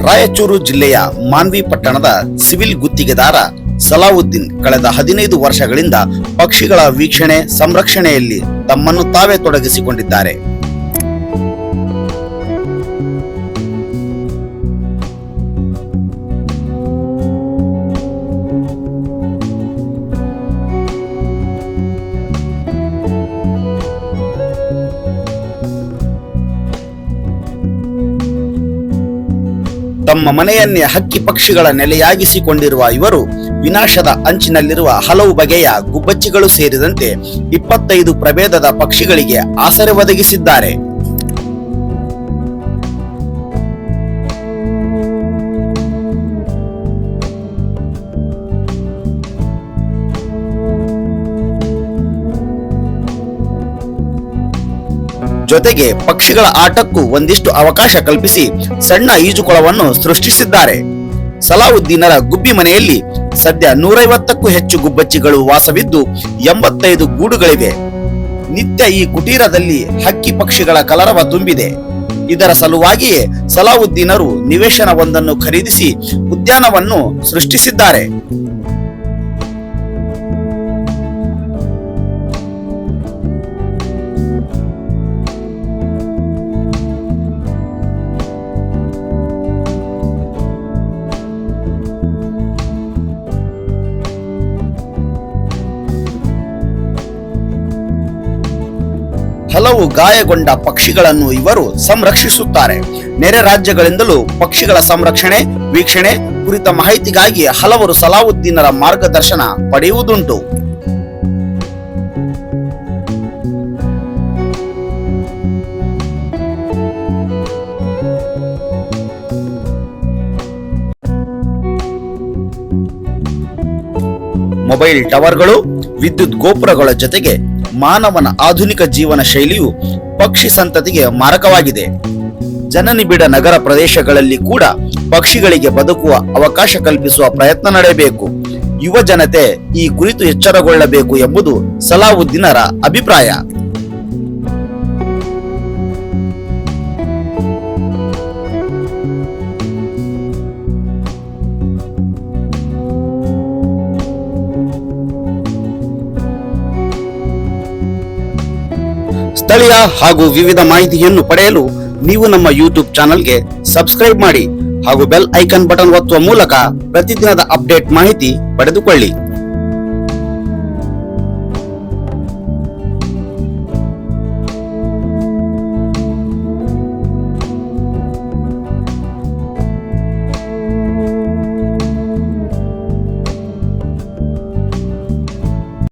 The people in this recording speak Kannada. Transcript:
ರಾಯಚೂರು ಜಿಲ್ಲೆಯ ಮಾನ್ವಿ ಪಟ್ಟಣದ ಸಿವಿಲ್ ಗುತ್ತಿಗೆದಾರ ಸಲಾವುದ್ದೀನ್ ಕಳೆದ 15 ವರ್ಷಗಳಿಂದ ಪಕ್ಷಿಗಳ ವೀಕ್ಷಣೆ ಸಂರಕ್ಷಣೆಯಲ್ಲಿ ತಮ್ಮನ್ನು ತಾವೇ ತೊಡಗಿಸಿಕೊಂಡಿದ್ದಾರೆ. ತಮ್ಮ ಮನೆಯನ್ನೇ ಹಕ್ಕಿ ಪಕ್ಷಿಗಳ ನೆಲೆಯಾಗಿಸಿಕೊಂಡಿರುವ ಇವರು ವಿನಾಶದ ಅಂಚಿನಲ್ಲಿರುವ ಹಲವು ಬಗೆಯ ಗುಬ್ಬಚ್ಚಿಗಳು ಸೇರಿದಂತೆ 25 ಪ್ರಭೇದದ ಪಕ್ಷಿಗಳಿಗೆ ಆಸರೆ ಒದಗಿಸಿದ್ದಾರೆ. ಜೊತೆಗೆ ಪಕ್ಷಿಗಳ ಆಟಕ್ಕೂ ಒಂದಿಷ್ಟು ಅವಕಾಶ ಕಲ್ಪಿಸಿ ಸಣ್ಣ ಈಜುಕೊಳವನ್ನು ಸೃಷ್ಟಿಸಿದ್ದಾರೆ. ಸಲಾವುದ್ದೀನರ ಗುಬ್ಬಿ ಮನೆಯಲ್ಲಿ ಸದ್ಯ 150ಕ್ಕೂ ಹೆಚ್ಚು ಗುಬ್ಬಚ್ಚಿಗಳು ವಾಸವಿದ್ದು 85 ಗೂಡುಗಳಿವೆ. ನಿತ್ಯ ಈ ಕುಟೀರದಲ್ಲಿ ಹಕ್ಕಿ ಪಕ್ಷಿಗಳ ಕಲರವ ತುಂಬಿದೆ. ಇದರ ಸಲುವಾಗಿಯೇ ಸಲಾವುದ್ದೀನರು ನಿವೇಶನವೊಂದನ್ನು ಖರೀದಿಸಿ ಉದ್ಯಾನವನ್ನು ಸೃಷ್ಟಿಸಿದ್ದಾರೆ. ಹಲವು ಗಾಯಗೊಂಡ ಪಕ್ಷಿಗಳನ್ನು ಇವರು ಸಂರಕ್ಷಿಸುತ್ತಾರೆ. ನೆರೆ ರಾಜ್ಯಗಳಿಂದಲೂ ಪಕ್ಷಿಗಳ ಸಂರಕ್ಷಣೆ ವೀಕ್ಷಣೆ ಕುರಿತ ಮಾಹಿತಿಗಾಗಿ ಹಲವರು ಸಲಾವುದ್ದೀನರ ಮಾರ್ಗದರ್ಶನ ಪಡೆಯುವುದುಂಟು. ಮೊಬೈಲ್ ಟವರ್ಗಳು, ವಿದ್ಯುತ್ ಗೋಪುರಗಳ ಜೊತೆಗೆ ಮಾನವನ ಆಧುನಿಕ ಜೀವನ ಶೈಲಿಯು ಪಕ್ಷಿ ಸಂತತಿಗೆ ಮಾರಕವಾಗಿದೆ. ಜನನಿಬಿಡ ನಗರ ಪ್ರದೇಶಗಳಲ್ಲಿ ಕೂಡ ಪಕ್ಷಿಗಳಿಗೆ ಬದುಕುವ ಅವಕಾಶ ಕಲ್ಪಿಸುವ ಪ್ರಯತ್ನ ನಡೆಯಬೇಕು. ಯುವ ಜನತೆ ಈ ಕುರಿತು ಎಚ್ಚರಗೊಳ್ಳಬೇಕು ಎಂಬುದು ಸಲಾವುದ್ದೀನರ ಅಭಿಪ್ರಾಯ. ಸ್ಥಳೀಯ ಹಾಗೂ ವಿವಿಧ ಮಾಹಿತಿಯನ್ನು ಪಡೆಯಲು ನೀವು ನಮ್ಮ ಯೂಟ್ಯೂಬ್ ಚಾನೆಲ್ಗೆ ಸಬ್ಸ್ಕ್ರೈಬ್ ಮಾಡಿ ಹಾಗೂ ಬೆಲ್ ಐಕಾನ್ ಬಟನ್ ಒತ್ತುವ ಮೂಲಕ ಪ್ರತಿದಿನದ ಅಪ್ಡೇಟ್ ಮಾಹಿತಿ ಪಡೆದುಕೊಳ್ಳಿ.